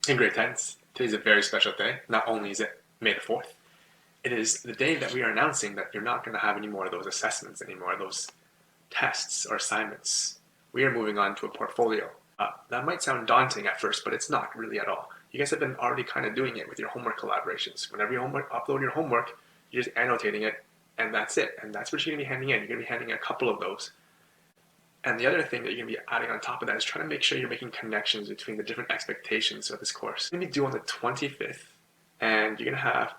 In grade 10s, today's a very special day. Not only is it May the 4th, it is the day that we are announcing that you're not going to have any more of those assessments anymore, those tests or assignments. We are moving on to a portfolio. That might sound daunting at first, but it's not really at all. You guys have been already kind of doing it with your homework collaborations. Whenever you upload your homework, you're just annotating it, and that's it. And that's what you're going to be handing in. You're going to be handing a couple of those. And the other thing that you're going to be adding on top of that is trying to make sure you're making connections between the different expectations of this course. It's going to be due on the 25th, and you're going to have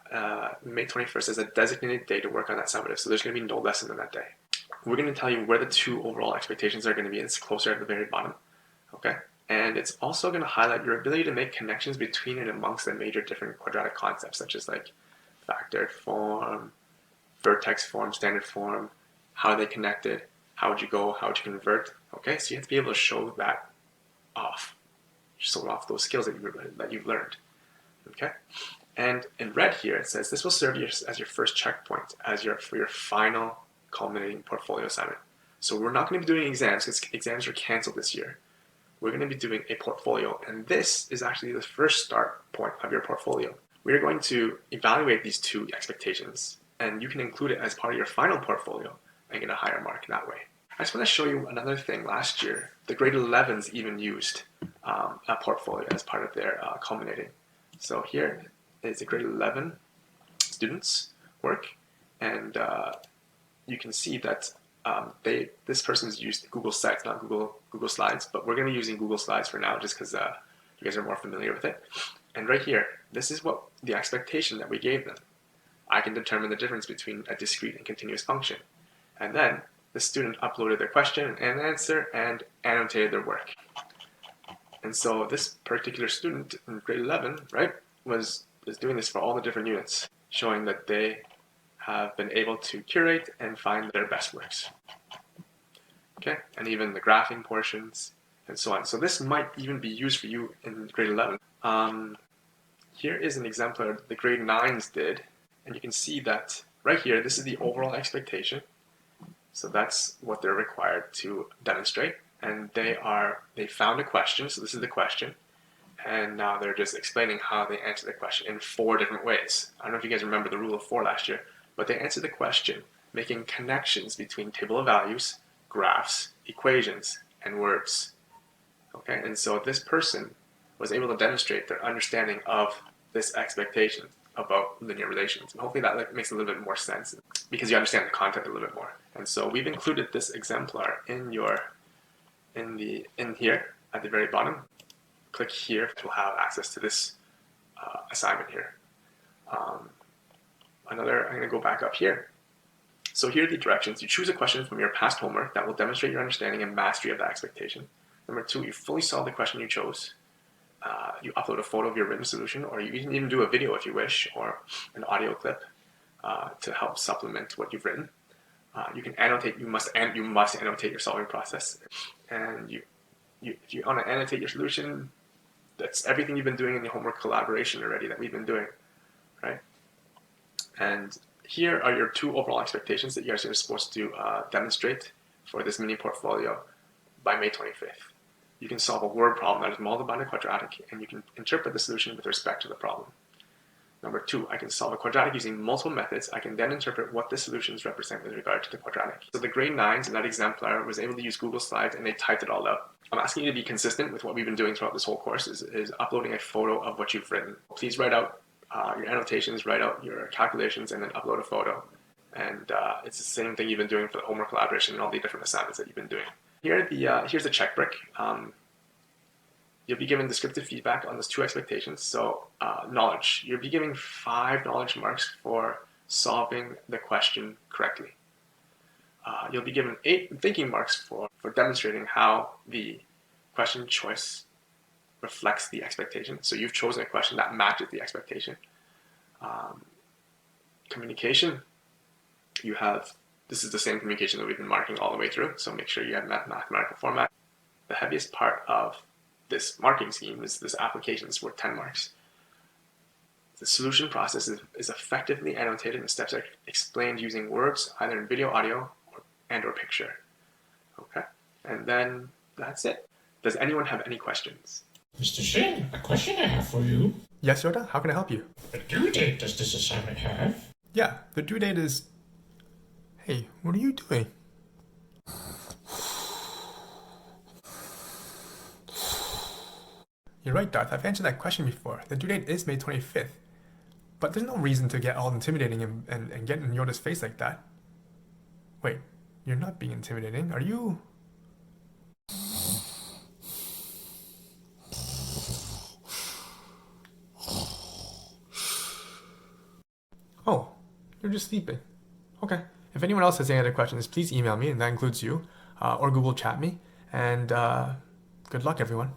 May 21st as a designated day to work on that summative, so there's going to be no lesson on that day. We're going to tell you where the two overall expectations are going to be. It's closer at the very bottom, okay? And it's also going to highlight your ability to make connections between and amongst the major different quadratic concepts, such as like factored form, vertex form, standard form, how are they connected, how would you go, how would you convert, okay? So you have to be able to show that off, show off those skills that you've learned, okay? And in red here, it says this will serve you as your first checkpoint for your final culminating portfolio assignment. So we're not going to be doing exams because exams are canceled this year. We're going to be doing a portfolio, and this is actually the first start point of your portfolio. We're going to evaluate these two expectations, and you can include it as part of your final portfolio and get a higher mark that way. I just want to show you another thing. Last year, the grade 11s even used a portfolio as part of their culminating. So here is a grade 11 students' work, and you can see that this person's used Google Sites, not Google Slides, but we're going to be using Google Slides for now just because you guys are more familiar with it. And right here, this is what the expectation that we gave them. I can determine the difference between a discrete and continuous function. And then the student uploaded their question and answer and annotated their work. And so this particular student in grade 11, right, is doing this for all the different units, showing that they have been able to curate and find their best works. Okay, and even the graphing portions and so on. So this might even be used for you in grade 11. Here is an exemplar the grade 9s did, and you can see that right here, this is the overall expectation. So that's what they're required to demonstrate. And they found a question, so this is the question. And now they're just explaining how they answer the question in 4 different ways. I don't know if you guys remember the rule of 4 last year, but they answered the question making connections between table of values, graphs, equations, and words. Okay, and so this person was able to demonstrate their understanding of this expectation about linear relations. And hopefully that makes a little bit more sense because you understand the content a little bit more. And so we've included this exemplar in here at the very bottom. Click here to have access to this assignment here. I'm going to go back up here. So here are the directions. You choose a question from your past homework that will demonstrate your understanding and mastery of that expectation. Number 2, you fully solve the question you chose. You upload a photo of your written solution, or you can even do a video if you wish, or an audio clip to help supplement what you've written. You can annotate. You must annotate your solving process, and if you want to annotate your solution, that's everything you've been doing in the homework collaboration already that we've been doing, right? And here are your 2 overall expectations that you guys are supposed to demonstrate for this mini portfolio by May 25th. You can solve a word problem that is multiplied by a quadratic, and you can interpret the solution with respect to the problem. Number 2, I can solve a quadratic using multiple methods. I can then interpret what the solutions represent with regard to the quadratic. So the grade 9s in that exemplar was able to use Google Slides, and they typed it all out. I'm asking you to be consistent with what we've been doing throughout this whole course, is uploading a photo of what you've written. Please write out your annotations, write out your calculations, and then upload a photo. And it's the same thing you've been doing for the homework collaboration and all the different assignments that you've been doing. Here's the check brick. You'll be given descriptive feedback on those 2 expectations. So knowledge, you'll be given 5 knowledge marks for solving the question correctly. You'll be given 8 thinking marks for demonstrating how the question choice reflects the expectation. So you've chosen a question that matches the expectation. Communication, this is the same communication that we've been marking all the way through, so make sure you have mathematical format. The heaviest part of this marking scheme is this application is worth 10 marks. The solution process is effectively annotated and steps are explained using words, either in video, audio, or picture. Okay, and then that's it. Does anyone have any questions? Mr. Shin, a question I have for you. Yes, Yoda? How can I help you? What due date does this assignment have? Yeah, the due date is... Hey, what are you doing? You're right, Darth. I've answered that question before. The due date is May 25th. But there's no reason to get all intimidating and get in Yoda's face like that. Wait, you're not being intimidating, are you? Oh, you're just sleeping. Okay. If anyone else has any other questions, please email me, and that includes you, or Google chat me. And good luck, everyone.